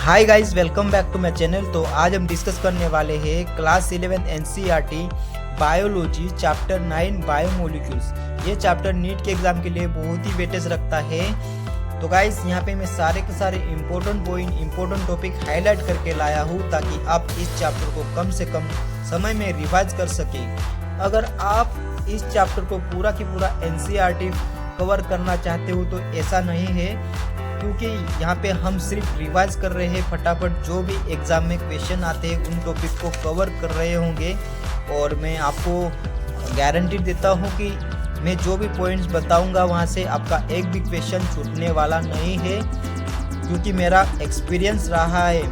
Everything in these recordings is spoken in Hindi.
Hi guys, welcome back to my channel. तो आज हम डिस्कस करने वाले हैं class 11 NCERT biology chapter 9 biomolecules. ये चैप्टर नीट के एग्जाम के लिए बहुत ही वेटेज रखता है। तो गाइस, यहाँ पे मैं सारे के सारे important point, important topic highlight करके लाया हूँ ताकि आप इस चैप्टर को कम से कम समय में रिवाइज कर सके। अगर आप इस चैप्टर को पूरा की पूरा एनसीईआरटी कवर करना चाहते हो तो ऐसा नहीं है, क्योंकि यहाँ पे हम सिर्फ रिवाइज कर रहे हैं। फटाफट जो भी एग्जाम में क्वेश्चन आते हैं उन टॉपिक को कवर कर रहे होंगे, और मैं आपको गारंटी देता हूँ कि मैं जो भी पॉइंट्स बताऊँगा वहाँ से आपका एक भी क्वेश्चन छूटने वाला नहीं है, क्योंकि मेरा एक्सपीरियंस रहा है।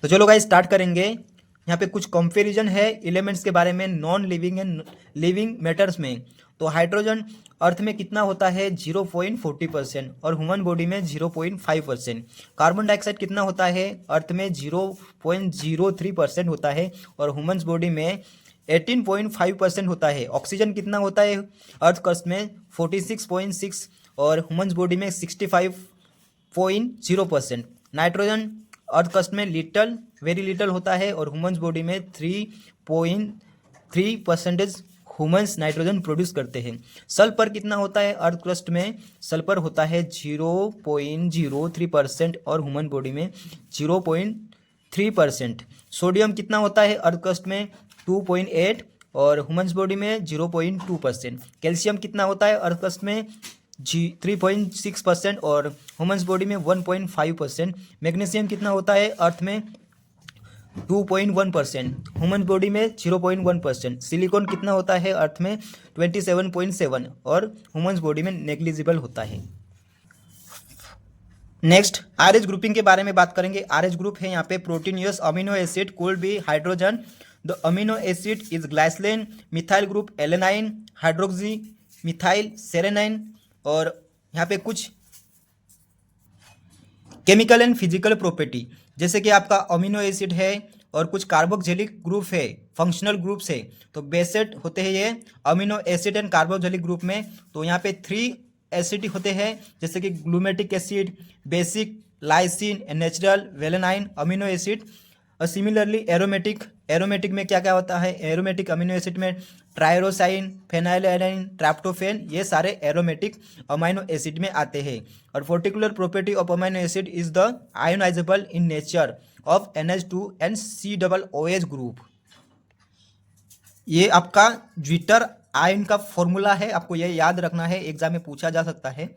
तो चलो गाइस, स्टार्ट करेंगे। यहाँ पे कुछ कंपैरिजन है एलिमेंट्स के बारे में, non living and living matters में। तो हाइड्रोजन अर्थ में कितना होता है 0.40% और ह्यूमन बॉडी में 0.5%। कार्बन डाइऑक्साइड कितना होता है अर्थ में 0.03% होता है और ह्यूमन बॉडी में 18.5% होता है। ऑक्सीजन कितना होता है अर्थ क्रस्ट में 46.6 और ह्यूमन बॉडी में 65.0%। नाइट्रोजन अर्थ क्रस्ट में लिटल, वेरी लिटल होता है और ह्यूमन बॉडी में 3.3% ह्यूमंस नाइट्रोजन प्रोड्यूस करते हैं। सल्फर कितना होता है अर्थ क्रस्ट में? सल्फर होता है 0.03% और ह्यूमन बॉडी में 0.3%। सोडियम कितना होता है अर्थ क्रस्ट में? 2.8 और ह्यूमंस बॉडी में 0.2%। कैल्शियम कितना होता है अर्थ क्रस्ट में? 3.6% और ह्यूमंस बॉडी में 1.5%। मैग्नीशियम कितना होता है अर्थ में? 2.1%, ह्यूमन बॉडी में 0.1%। सिलिकॉन कितना होता है अर्थ में? 27.7 और ह्यूमन बॉडी में नेग्लिजिबल होता है। नेक्स्ट, आरएच ग्रुपिंग के बारे में बात करेंगे। आरएच ग्रुप है यहाँ पे proteinaceous amino acid could be hydrogen. The amino acid is glycine, methyl group alanine, hydroxy methyl serine. और यहाँ पे कुछ केमिकल एंड फिजिकल प्रॉपर्टी, जैसे कि आपका अमीनो एसिड है और कुछ कार्बोक्सिलिक ग्रुप है, फंक्शनल ग्रुप्स है। तो बेसेट होते हैं ये amino acid and carboxylic group में। तो यहाँ पे 3 एसिड होते हैं, जैसे कि glutamic acid, basic, lysine and natural valine amino acid. और सिमिलरली एरोमेटिक में क्या क्या होता है? एरोमेटिक अमीनो एसिड में ट्राइरोसाइन, फेनाइलएलानाइन, ट्राप्टोफेन, ये सारे एरोमेटिक अमीनो एसिड में आते हैं। और particular property of amino acid is the ionisable in nature of NH2 and COOH group. ये आपका ज्विटर आयन का फॉर्मूला है, आपको ये याद रखना है, एग्जाम में पूछा जा सकता है।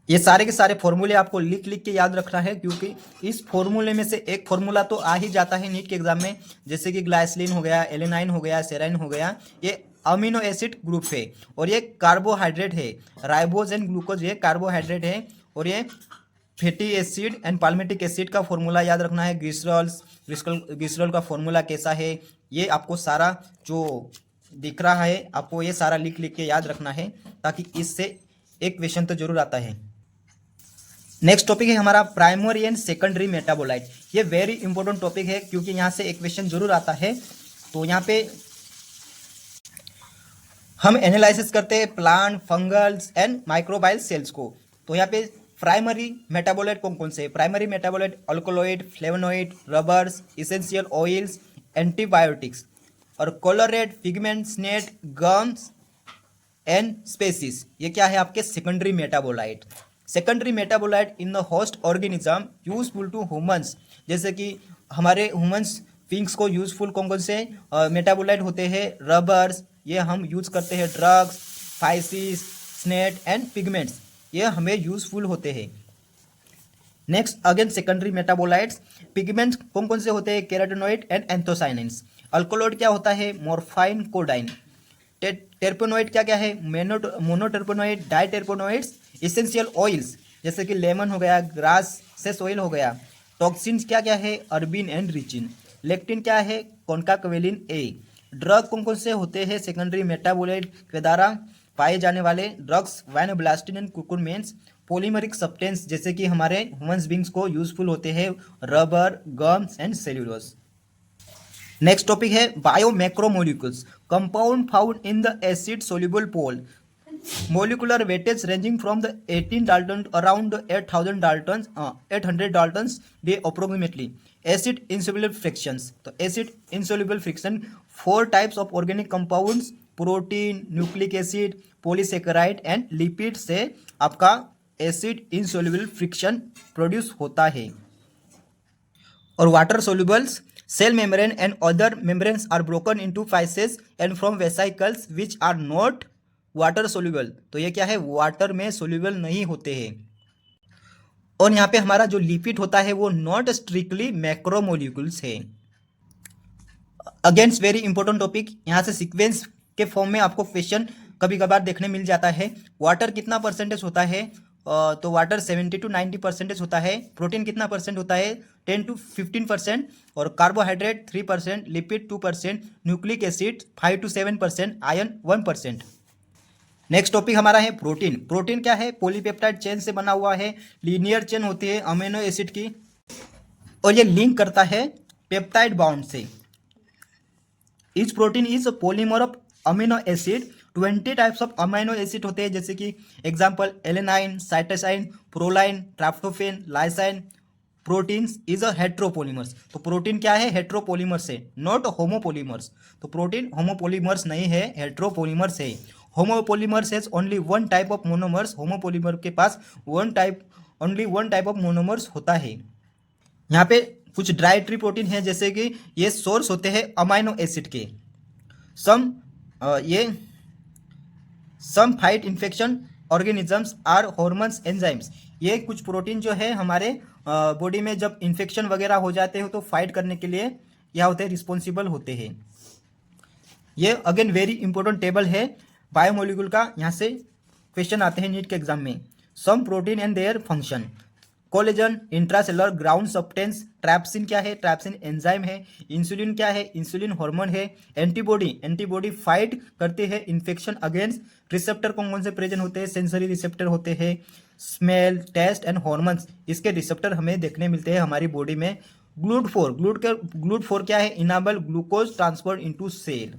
ये सारे के सारे फॉर्मूले आपको लिख के याद रखना है, क्योंकि इस फॉर्मूले में से एक फॉर्मूला तो आ ही जाता है नीट के एग्जाम में, जैसे कि ग्लाइसिन हो गया, एलेनाइन हो गया, सेराइन हो गया। ये अमीनो एसिड ग्रुप है और ये कार्बोहाइड्रेट है। राइबोज एंड ग्लूकोज ये कार्बोहाइड्रेट है। और ये fatty acid and palmitic acid का फॉर्मूला याद रखना है। ग्लिसरॉल का फॉर्मूला कैसा है, ये आपको सारा जो दिख रहा है आपको ये सारा लिख के याद रखना है, ताकि इससे एक क्वेश्चन तो जरूर आता है। नेक्स्ट टॉपिक है हमारा प्राइमरी एंड सेकेंडरी मेटाबोलाइट। ये वेरी इंपॉर्टेंट टॉपिक है, क्योंकि यहाँ से एक क्वेश्चन जरूर आता है। तो यहाँ पे हम एनालिसिस करते हैं plant, fungals and microbial cells को। तो यहाँ पे प्राइमरी मेटाबोलाइट कौन कौन से? Primary metabolite alkaloid, flavonoid, rubbers, essential oils, antibiotics और coloured, pigments, net, gums and species. ये क्या है आपके secondary metabolite. Secondary metabolite in the host organism useful to humans, जैसे कि हमारे ह्यूमंस थिंग्स को यूजफुल कौन कौन से मेटाबोलाइट होते हैं? रबर्स, ये हम यूज करते हैं। ड्रग्स, स्पाइसिस, स्नेट एंड पिगमेंट्स, ये हमें यूजफुल होते हैं। Next again secondary metabolites, pigments कौन कौन से होते हैं? केराटिनॉइड एंड एंथोसाइनिन्स। अल्कोलॉइड क्या होता है? मॉर्फाइन, कोडाइन। टेर्पेनॉइड क्या क्या है? मोनोटेर्पेनॉइड, डाइटेर्पेनॉइड्स। इसेंशियल ऑयल्स, जैसे कि लेमन हो गया, ग्रास सेस ऑयल हो गया। टॉक्सिन्स क्या क्या है? Urban and Richin. लेक्टिन क्या है? कॉन्काक्वेलिन ए। ड्रग कौन कौन से होते हैं सेकेंडरी मेटाबोलाइट के द्वारा पाए जाने वाले? Drugs, vinblastine and curcumins. Polymeric substance, जैसे कि हमारे ह्यूमन बींग्स को यूजफुल होते हैं, rubber, gums and cellulose. Next topic है biomacromolecules, compound found in the acid soluble pool. molecular weightage ranging from the 18 Dalton around 8,000 Daltons 800 Daltons day approximately. Acid insoluble frictions, तो acid insoluble friction 4 types of organic compounds protein, nucleic acid, polysaccharide and lipid से आपका एसिड इनसोल्यूबल फ्रिक्शन प्रोड्यूस होता है. और water solubles cell membrane and other membranes are broken into pieces and from vesicles which are not water soluble. तो ये क्या है, वाटर में सोल्यूबल नहीं होते हैं. और यहाँ पे हमारा जो लिपिड होता है वो नॉट स्ट्रिक्टली मैक्रोमोलिक्यूल्स है. अगेंस्ट वेरी इंपॉर्टेंट टॉपिक, यहाँ से सीक्वेंस के फॉर्म में आपको क्वेश्चन कभी कभार देखने मिल जाता है. वाटर कितना परसेंटेज होता है, तो वाटर 70 to 90% होता है. प्रोटीन कितना परसेंट होता है, 10 to 15%. और carbohydrate 3%, lipid 2%, nucleic acid 5 to 7%, iron 1%. Next topic हमारा है प्रोटीन. प्रोटीन क्या है, पॉलीपेप्टाइड चेन से बना हुआ है. लीनियर चेन होती है अमीनो एसिड की और ये लिंक करता है पेप्टाइड बाउंड से. Each protein is polymer of amino acid. 20 types of amino acid होते हैं, जैसे कि example alanine, cytosine, proline, tryptophan, lysine. Proteins is a heteropolymers. तो प्रोटीन क्या है, हेट्रोपोलीमर्स है, नॉट होमोपोलीमर्स. तो प्रोटीन होमोपोलीमर्स नहीं है, हेट्रोपोलीमर्स है. Homopolymers has only one type of monomers. Homopolymer के पास only one type of monomers होता है. यहाँ पे कुछ डाइटरी प्रोटीन है, जैसे कि ये सोर्स होते हैं अमाइनो एसिड के. Some fight infection organisms are hormones enzymes. ये कुछ प्रोटीन जो है हमारे बॉडी में जब इन्फेक्शन वगैरह हो जाते हो तो फाइट करने के लिए यह होते हैं, रिस्पॉन्सिबल होते हैं. ये अगेन वेरी इंपॉर्टेंट टेबल है बायोमोलिक्यूल का. यहाँ से क्वेश्चन आते हैं नीट के एग्जाम में. Some protein and their function. Collagen intracellular ground substance. Trypsin क्या है, ट्रैप्सिन एंजाइम है. इंसुलिन क्या है, इंसुलिन हार्मोन है. एंटीबॉडी फाइट करते हैं इन्फेक्शन अगेंस्ट. रिसेप्टर कौन कौन से प्रेजेंट होते हैं, सेंसरी रिसेप्टर होते हैं. स्मेल, टेस्ट एंड हॉर्मोन्स, इसके रिसेप्टर हमें देखने मिलते हैं हमारी बॉडी में. ग्लूट4 क्या है, enable glucose transfer into cell.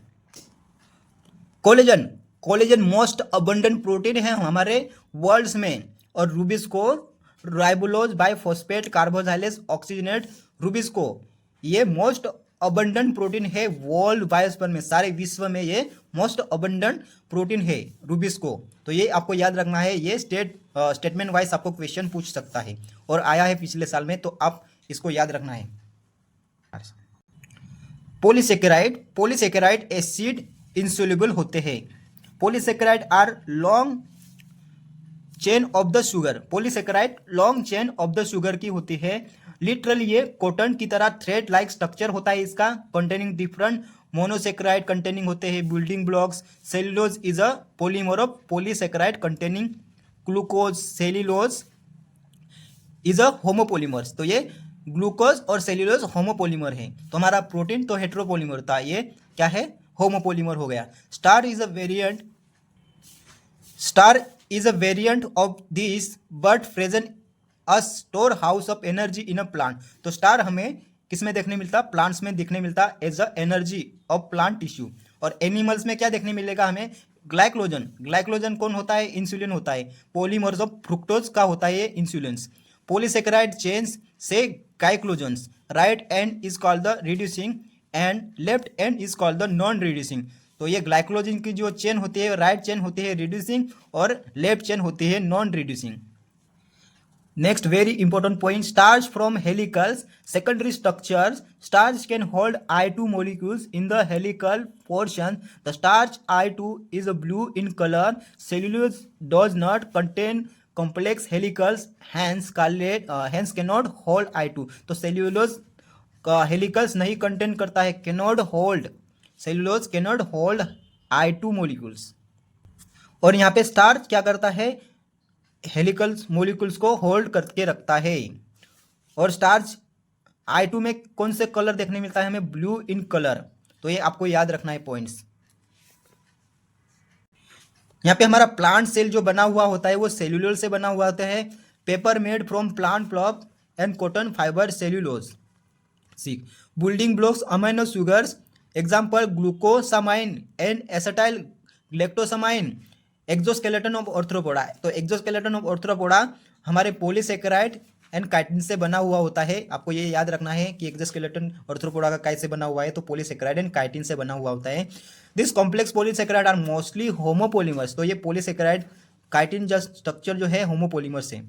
Collagen most abundant protein है हमारे वर्ल्ड्स में. और rubisco ribulose bisphosphate carboxylase oxygenase rubisco, ये मोस्ट अबंडेंट प्रोटीन है वर्ल्ड बायोस्फीयर में, सारे विश्व में ये मोस्ट अबंडेंट प्रोटीन है रूबिस्को. तो ये आपको याद रखना है. ये स्टेटमेंट वाइज आपको क्वेश्चन पूछ सकता है और आया है पिछले साल में, तो आप इसको याद रखना है. पॉलीसेकेराइड एसिड इंसोल्यूबल होते हैं. Polysaccharide are long chain of the sugar. Polysaccharide long chain of the sugar की होती है. लिटरली ये कॉटन की तरह थ्रेड लाइक स्ट्रक्चर होता है इसका, कंटेनिंग डिफरेंट मोनोसेकेराइड कंटेनिंग होते हैं building blocks. Cellulose is a polymer of polysaccharide containing glucose. Cellulose is a homopolymers. तो ये ग्लूकोज और सेल्यूलोज होमोपोलीमर है. तो हमारा प्रोटीन तो हेट्रोपोलीमर था, ये क्या है, होमोपोलीमर हो गया. Star is a variant of this but present a storehouse of energy in a plant. तो स्टार हमें किस में देखने मिलता, प्लांट्स में देखने मिलता as a energy of plant tissue. और एनिमल्स में क्या देखने मिलेगा हमें, ग्लाइकोजन कौन होता है, इंसुलिन होता है. पॉलीमर्स ऑफ फ्रुक्टोज का होता है ये इंसुलिन्स. पॉलीसेकेराइड चेन्स से glycogens. Right end is called the reducing and left end is called the non reducing. तो ये ग्लाइकोजन की जो चेन होती है, राइट चेन होती है रिड्यूसिंग और लेफ्ट चेन होती है non reducing. Next very important point, starch from helicals. Secondary structures. Starch can hold I2 molecules in the helical portion. The starch I2 is blue in color. Cellulose does not contain complex helicals, hence cannot hold I2. तो सेल्यूलोज का हेलिकल्स नहीं कंटेन करता है, cannot hold. Cellulose cannot hold I2 molecules. और यहाँ पे स्टार्च क्या करता है, हेलिकल्स मोलिक्यूल्स को होल्ड करके रखता है. और स्टार्च I2 में कौन से कलर देखने मिलता है हमें, ब्लू इन कलर. तो ये आपको याद रखना है पॉइंट्स. यहाँ पे हमारा प्लांट सेल जो बना हुआ होता है वो सेल्यूलोज से बना हुआ होता है. Paper made from plant pulp and cotton fibre cellulose. Building blocks amino sugars. Example glucosamine and acetyl galactosamine. Exoskeleton of arthropoda. तो एक्सोस्केलेटन ऑफ आर्थ्रोपोडा हमारे पॉलीसेकेराइड एंड काइटिन से बना हुआ होता है। आपको ये याद रखना है कि एक्सोस्केलेटन आर्थ्रोपोडा का कैसे बना हुआ है, तो पॉलीसेकेराइड एंड काइटिन से बना हुआ होता है। This complex polysaccharide are mostly homopolymers. तो ये पॉलीसेकेराइड काइटिन जस्ट स्ट्रक्चर जो है होमोपोलीमर्स है।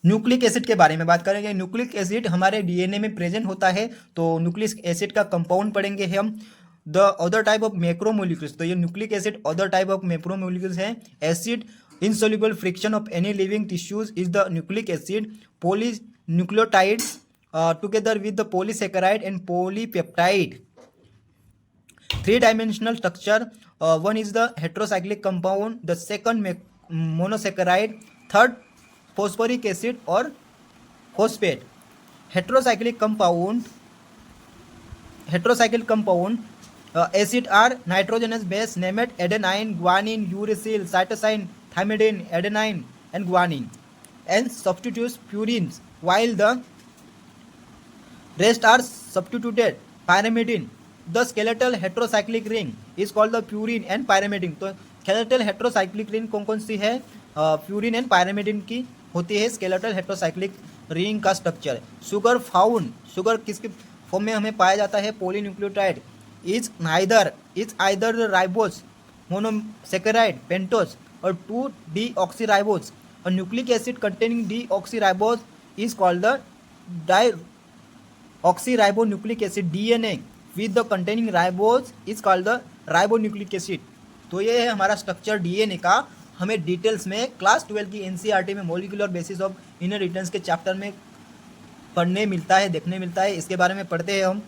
न्यूक्लिक एसिड के बारे में बात करेंगे। न्यूक्लिक एसिड हमारे डीएनए में प्रेजेंट होता है, तो न्यूक्लिक एसिड का कंपाउंड पढ़ेंगे हम। The other type of macromolecules, तो ये nucleic acid other type of macromolecules है। Acid insoluble friction of any living tissues is the nucleic acid. Polynucleotides together with the polysaccharide and polypeptide. Three-dimensional structure. One is the heterocyclic compound, the second monosaccharide, third phosphoric acid or phosphate. Heterocyclic compound acid are nitrogenous base named adenine, guanine, uracil, cytosine, thymidine, adenine and guanine, and substitutes purines, while the rest are substituted pyrimidine. The skeletal heterocyclic ring is called the purine and pyrimidine. तो skeletal heterocyclic ring कौन कौन सी है? प्यूरिन एंड पायरामिडिन की होती है skeletal heterocyclic ring का स्ट्रक्चर। शुगर फाउंड, शुगर किसके फॉर्म में हमें पाया जाता है? Polynucleotide. Is either ribose, monosaccharide, pentose और 2-deoxyriboz. A nucleic acid containing deoxyriboz is called the deoxyribonucleic acid. DNA with the containing ribose is called the ribonucleic acid. तो ये है हमारा स्ट्रक्चर डीएनए का। हमें डिटेल्स में क्लास 12 की एनसीईआरटी में molecular basis of inner returns के चैप्टर में पढ़ने मिलता है, देखने मिलता है। इसके बारे में पढ़ते हैं हम।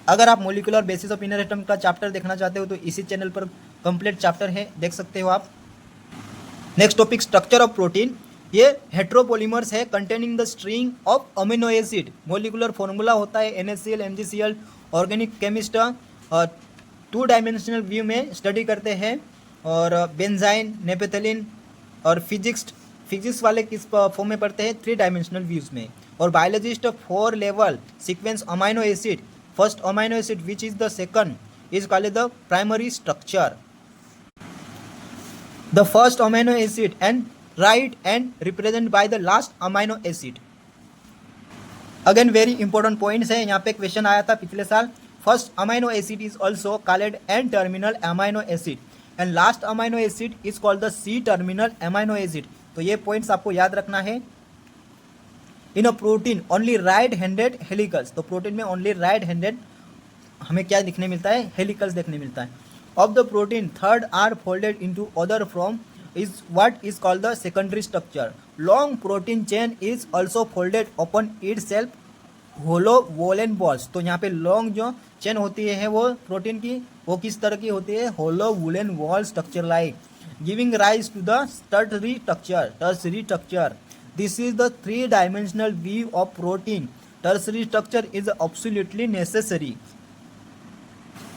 अगर आप molecular basis of inner return का चैप्टर देखना चाहते हो तो इसी चैनल पर कंप्लीट चैप्टर है, देख सकते हो आप। Next topic, structure of protein. ये हेट्रोपोलीमर्स है containing the string of amino acid. Molecular formula होता है NaCl, MgCl। Organic chemist 2 dimensional view में स्टडी करते हैं, और बेंजाइन, नेपेथलिन और फिजिक्स वाले किस फॉर्म में पढ़ते हैं? 3 डायमेंशनल व्यूज में। और biologist 4 level sequence amino acid. First amino acid which is the second is called the primary structure. The first amino acid and represented by the last amino acid. Again very important points है, यहाँ पे क्वेश्चन आया था पिछले साल। First amino acid is also called N-terminal amino acid and last amino acid is called the C-terminal amino acid. तो ये points आपको याद रखना है। In a protein only right-handed helicals, तो प्रोटीन में only right-handed हमें क्या दिखने मिलता है? हेलिकल्स देखने मिलता है। Of the protein third are folded into other from is what is called the secondary structure. Long protein chain is also folded upon itself hollow woollen balls. तो यहाँ पे लॉन्ग जो चेन होती है वो प्रोटीन की, वो किस तरह की होती है? Hollow woollen wall structure like, giving rise to the tertiary structure. This is the 3-dimensional view of protein. Tertiary structure is absolutely necessary.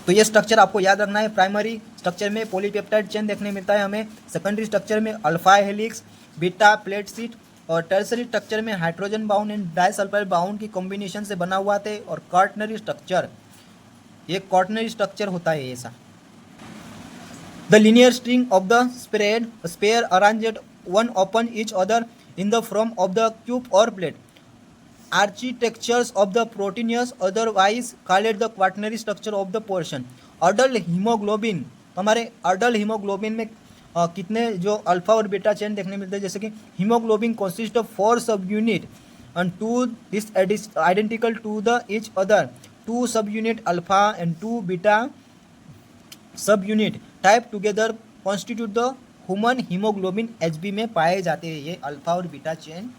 तो ये स्ट्रक्चर आपको याद रखना है। प्राइमरी स्ट्रक्चर में पॉलीपेप्टाइड चेन देखने मिलता है हमें, सेकेंडरी स्ट्रक्चर में alpha helix, beta plate sheet, और टर्सरी स्ट्रक्चर में hydrogen bound and disulphide bound की कॉम्बिनेशन से बना हुआ थे। और क्वार्टनरी स्ट्रक्चर, ये क्वार्टनरी स्ट्रक्चर होता है ऐसा। The linear string of the sphere arranged one upon each other in the form of the cube और plate. Architectures of the proteinous otherwise called the quaternary structure of the portion. Adult hemoglobin, तो हमारे अडल्ट हीमोग्लोबिन में कितने जो अल्फा और बीटा चेन देखने मिलते हैं? जैसे कि haemoglobin consist of 4 subunit and 2 this identical to the each other, 2 subunit alpha and 2 beta subunit type together constitute the human haemoglobin HB में पाए जाते हैं ये अल्फा और बीटा चेन।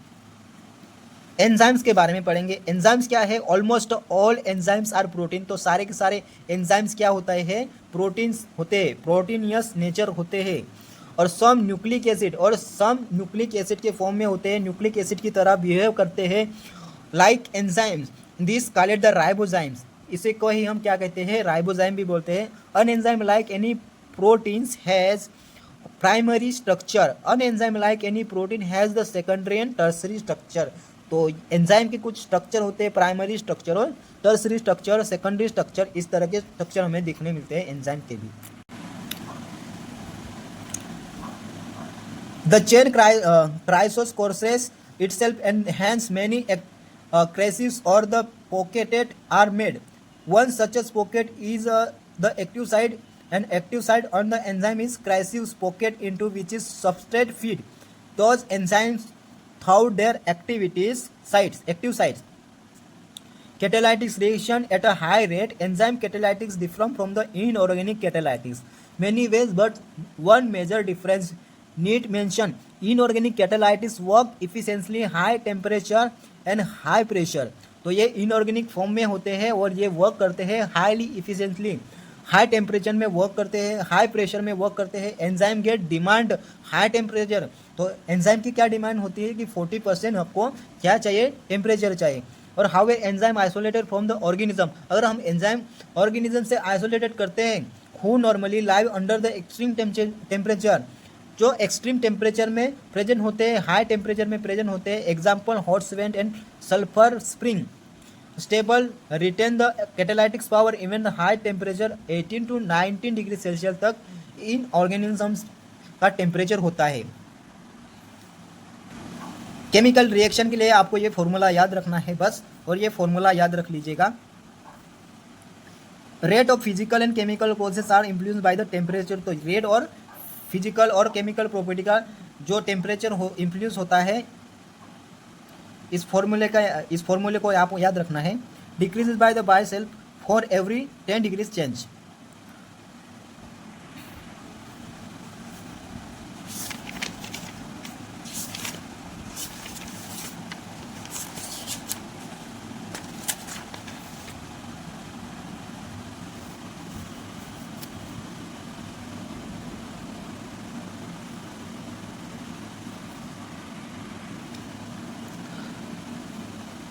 एंजाइम्स के बारे में पढ़ेंगे। एंजाइम्स क्या है? Almost all enzymes are protein. तो सारे के सारे एंजाइम्स क्या होता है? प्रोटीन्स होते हैं, प्रोटीनियस नेचर होते हैं। और सम न्यूक्लिक एसिड के फॉर्म में होते हैं, न्यूक्लिक एसिड की तरह बिहेव करते हैं like enzymes. This called the ribozymes. इसे को ही हम क्या कहते हैं? राइबोजाइम भी बोलते हैं। An enzyme like any proteins has primary structure, an enzyme like any protein has the secondary and tertiary structure. तो एंजाइम के कुछ स्ट्रक्चर होते हैं, प्राइमरी स्ट्रक्चर और टर्सरी स्ट्रक्चर, सेकेंडरी स्ट्रक्चर, इस तरह के स्ट्रक्चर हमें दिखने मिलते हैं एंजाइम के भी। The chain crisis courses itself and hence many crises or the pocketed are made. One such as pocket is the active side, and active side on the enzyme is crisis pocket into which is substrate feed. Those enzymes through their active sites. Catalytic reaction at a high rate. Enzyme catalytics differ from the inorganic catalytics many ways, but one major difference need mention. Inorganic catalytics work efficiently high temperature and high pressure. तो ये इनऑर्गेनिक फॉर्म में होते हैं और ये वर्क करते हैं हाईली इफिशिएंटली, हाई टेम्परेचर में वर्क करते हैं, हाई प्रेशर में वर्क करते हैं. Enzyme get demand high temperature. तो एंजाइम की क्या डिमांड होती है कि 40% आपको क्या चाहिए, टेम्परेचर चाहिए. और how enzyme isolated from the organism. अगर हम एंजाइम ऑर्गेनिज्म से आइसोलेटेड करते हैं, who normally live under the extreme temperature, जो एक्सट्रीम टेम्परेचर में प्रेजेंट होते हैं, हाई टेम्परेचर में प्रेजेंट होते हैं. एग्जाम्पल हॉट स्वेंट and sulphur spring. Stable retain the catalytic power even high temperature 18 to 19 degree Celsius तक इन ऑर्गेनिजम्स का टेम्परेचर होता है. केमिकल रिएक्शन के लिए आपको ये फॉर्मूला याद रखना है बस, और ये फॉर्मूला याद रख लीजिएगा. Rate of physical and chemical process are influenced by the temperature. तो रेट और फिजिकल और केमिकल प्रॉपर्टी का जो टेम्परेचर इन्फ्लुएंस होता है, इस फॉर्मूले को आपको याद रखना है. Decreases by the by self for every 10 degrees change.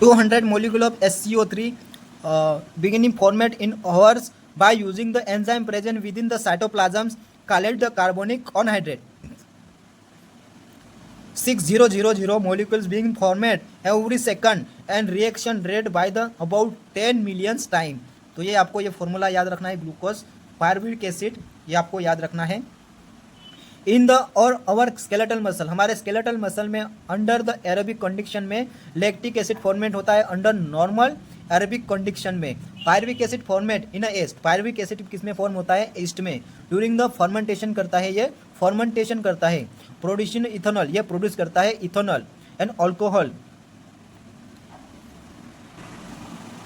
Two 200 molecule of SCO3 beginning format in hours by using the enzyme present within the cytoplasms called the carbonic anhydrate. 6000 molecules being formed every second and reaction rate by the about 10 million time. तो ये आपको ये फॉर्मूला याद रखना है. ग्लूकोज पायरुविक एसिड, ये आपको याद रखना है. इन द और अवर स्केलेटल मसल, हमारे स्केलेटल मसल में अंडर द एरोबिक कंडीशन में लैक्टिक एसिड फॉर्मेट होता है. अंडर नॉर्मल एरोबिक कंडीशन में pyruvic acid formate in yeast. Pyruvic acid किस में फॉर्म होता है, ईस्ट में. ड्यूरिंग द फर्मेंटेशन करता है, ये फर्मेंटेशन करता है. प्रोड्यूसिंग इथेनॉल, ये प्रोड्यूस करता है इथेनॉल एंड अल्कोहल.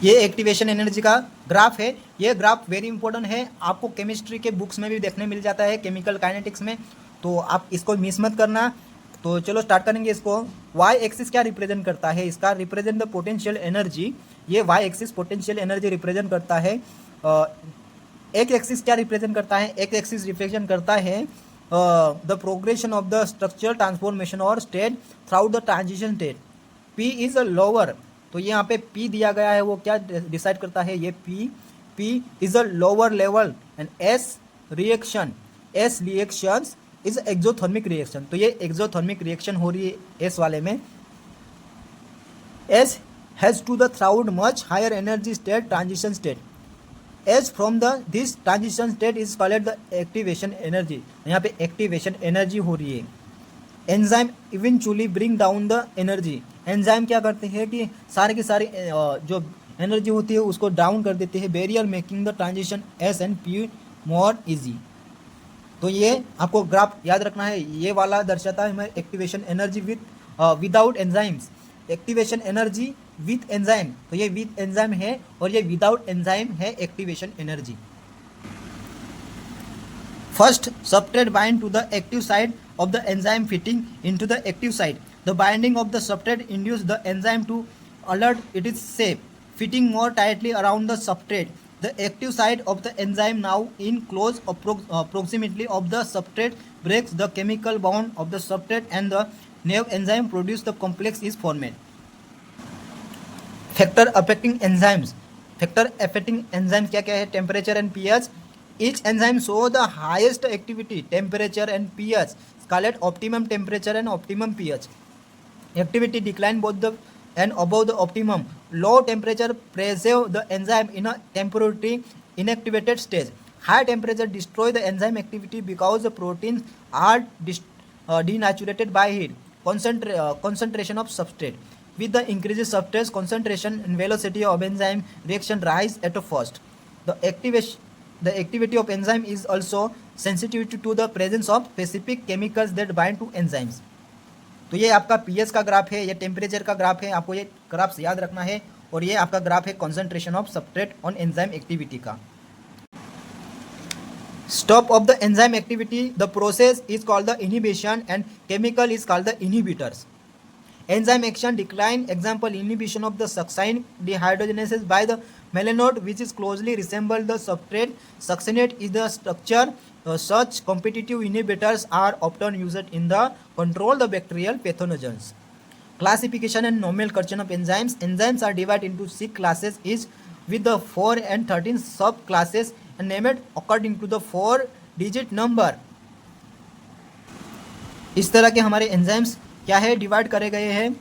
ये एक्टिवेशन एनर्जी का ग्राफ है. ये ग्राफ वेरी इंपॉर्टेंट है, आपको केमिस्ट्री के बुक्स में भी देखने मिल जाता है, केमिकल काइनेटिक्स में. तो आप इसको मिस मत करना. तो चलो स्टार्ट करेंगे इसको. वाई एक्सिस क्या रिप्रेजेंट करता है, इसका रिप्रेजेंट द पोटेंशियल एनर्जी. ये Y axis potential energy represent करता है. एक एक्सिस क्या रिप्रेजेंट करता है, एक एक्सिस रिप्रेजेंट करता है the progression of the structural transformation और state through the transition state. P is a lower. तो ये यहाँ पे P दिया गया है, वो क्या डिसाइड करता है, ये P is a lower level and S reactions is exothermic reaction. तो ये एक्सोथर्मिक रिएक्शन हो रही है S वाले में. S has to the through much higher energy state transition state. S from the this transition state is called the activation energy. यहाँ पे एक्टिवेशन एनर्जी हो रही है. Enzyme eventually bring down the energy. Enzyme क्या करते हैं कि सारे की सारी जो एनर्जी होती है उसको डाउन कर देते हैं. Barrier making the transition S and P more easy. तो ये आपको ग्राफ याद रखना है. ये वाला दर्शाता है activation energy without enzymes. Activation energy with enzyme, तो ये विथ एंजाइम है और ये विदाउट एंजाइम है activation energy. First, substrate bind to the active side of the enzyme fitting into the active site. The binding of the substrate induces the enzyme to alert its shape, fitting more tightly around the substrate. The active site of the enzyme now in close proximity of the substrate breaks the chemical bond of the substrate and the new enzyme produce the complex is formed. Factor affecting enzymes. Factor affecting enzymes क्या क्या है, temperature and pH. Each enzyme show the highest activity, temperature and pH. Called optimum temperature and optimum pH. Activity decline both the and above the optimum. Low temperature preserve the enzyme in a temporary inactivated stage. High temperature destroy the enzyme activity because the proteins are denatured by heat. Concentration of substrate. With the increased substrate concentration and velocity of enzyme reaction rise at first. The activity of enzyme is also sensitive to the presence of specific chemicals that bind to enzymes. तो ये आपका पीएच का ग्राफ है, ये टेम्परेचर का ग्राफ है, आपको ये ग्राफ याद रखना है। और ये आपका ग्राफ है concentration of substrate on enzyme activity का। Stop of the enzyme activity, the process is called the inhibition and chemical is called the inhibitors. Enzyme action decline, example inhibition of the succine dehydrogenases by the melanode which is closely resemble the substrate. Succinate is the structure. Such competitive inhibitors are often used in the control the bacterial pathogens. Classification and nomenclature of enzymes. Enzymes are divided into 6 classes each with the 4 and 13 subclasses and named according to the 4-digit number. इस तरह के हमारे एंजाइम्स क्या है डिवाइड करे गए हैं।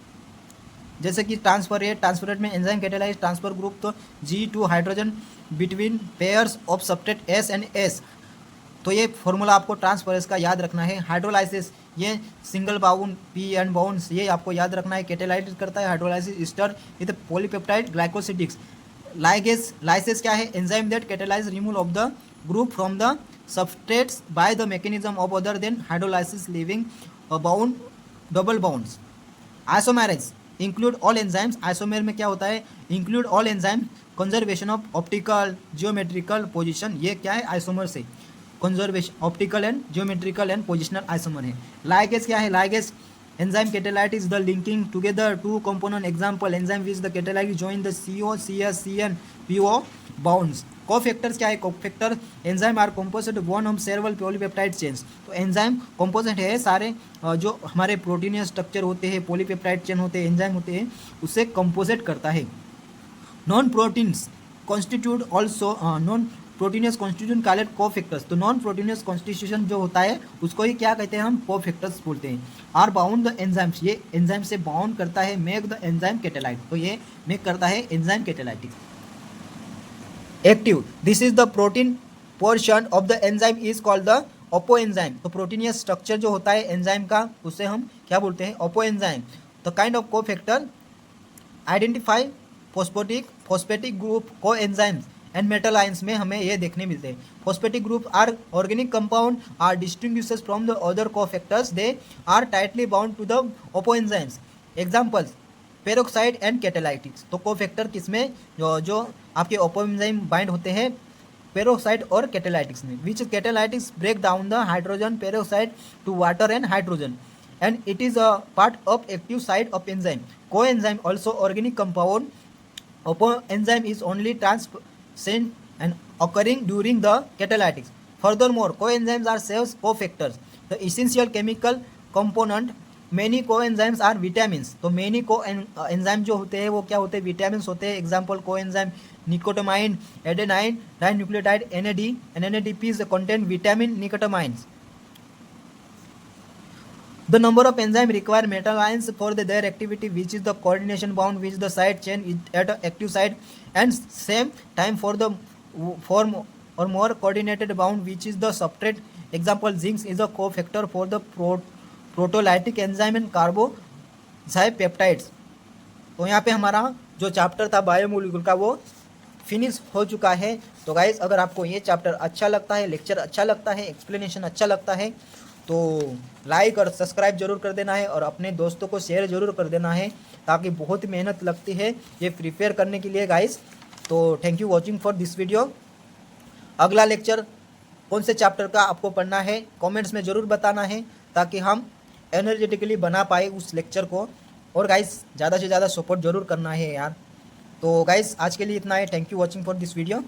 जैसे कि ट्रांसफरेट, ट्रांसफरेट में एंजाइम कैटेलाइज ट्रांसफर ग्रुप तो G2 hydrogen between pairs of substrate S and S। तो ये फॉर्मूला आपको ट्रांसफरेस का याद रखना है। हाइड्रोलाइसिस ये single bound P and bounds ये आपको याद रखना है। कैटेलाइज करता है hydrolysis ester with polypeptide glycosidics. Lyases क्या है, enzyme that catalyse removal of the group from the substrates by the mechanism of other than hydrolysis living bound double bounds. Isomerase include all enzymes. Isomer में क्या होता है, include all enzyme conservation of optical geometrical position. ये क्या है, आइसोमर से conservation optical and geometrical and positional isomer है। लाइगेज क्या है, ligase enzyme catalyte is the linking together two component, example enzyme which the catalyte join the CO CS CN PO bonds. Cofactors क्या है, cofactor enzyme are composite one of several polypeptide chains. तो एंजाइम कंपोजिट है सारे जो हमारे प्रोटीनियस स्ट्रक्चर होते हैं, पॉलीपेप्टाइड चेन होते हैं, एंजाइम होते हैं, उससे कंपोजिट करता है। Non proteins constitute also non proteinaceous constitution called cofactors. तो नॉन प्रोटीनियस कॉन्स्टिट्यूशन जो होता है उसको ही क्या कहते हैं, हम कोफैक्टर्स बोलते हैं। आर बाउंड द एंजाइम्स, ये एंजाइम से बाउंड करता है। मेक द एंजाइम कैटेलाइट, तो ये मेक करता है enzyme catalytic. Active, this is the protein portion of the enzyme is called the Oppo enzyme. तो प्रोटीनियस स्ट्रक्चर जो होता है एंजाइम का उसे हम क्या बोलते हैं, ओपो एंजाइम। तो kind of cofactor identify phosphatic group को एंजाइम्स एंड मेटल आयंस में हमें ये देखने मिलते हैं। Phosphatic group are organic compound are distinguishes from the other cofactors, they are tightly bound to the apo enzymes. Examples peroxide and catalytics. तो कोफैक्टर किसमें जो आपके ओपो एंजाइम बाइंड होते हैं, पेरोक्साइड और कैटेलाइटिक्स में। Which catalytics break down the hydrogen peroxide to water and hydrogen and it is a part of active side of enzyme. Coenzyme also organic compound, apo enzyme is only transient and occurring during the catalytics. Furthermore, coenzymes are self cofactors. The essential chemical component, many coenzymes are vitamins. तो many coenzyme जो होते हैं वो क्या होते हैं, vitamins होते हैं। Example coenzyme nicotinamide, adenine dinucleotide NAD and NADPs contain vitamin nicotinamines. The number of enzymes require metal ions for their activity, which is the coordination bound which the side chain is at active side, and same time for the form or more coordinated bound which is the substrate. Example, zinc is a cofactor for the proteolytic enzyme and carboxypeptides. तो यहाँ पे हमारा जो चैप्टर था बायोमोलिक्यूल का वो फिनिश हो चुका है। तो गाइज अगर आपको ये चैप्टर अच्छा लगता है, लेक्चर अच्छा लगता है, एक्सप्लेनेशन अच्छा लगता है तो लाइक और सब्सक्राइब जरूर कर देना है और अपने दोस्तों को शेयर जरूर कर देना है, ताकि बहुत मेहनत लगती है ये प्रिपेयर करने के लिए गाइस। तो thank you watching for this video. अगला लेक्चर कौन से चैप्टर का आपको पढ़ना है कमेंट्स में ज़रूर बताना है, ताकि हम एनर्जेटिकली बना पाए उस लेक्चर को। और गाइस ज़्यादा से ज़्यादा सपोर्ट जरूर करना है यार। तो गाइस आज के लिए इतना है। Thank you watching for this video.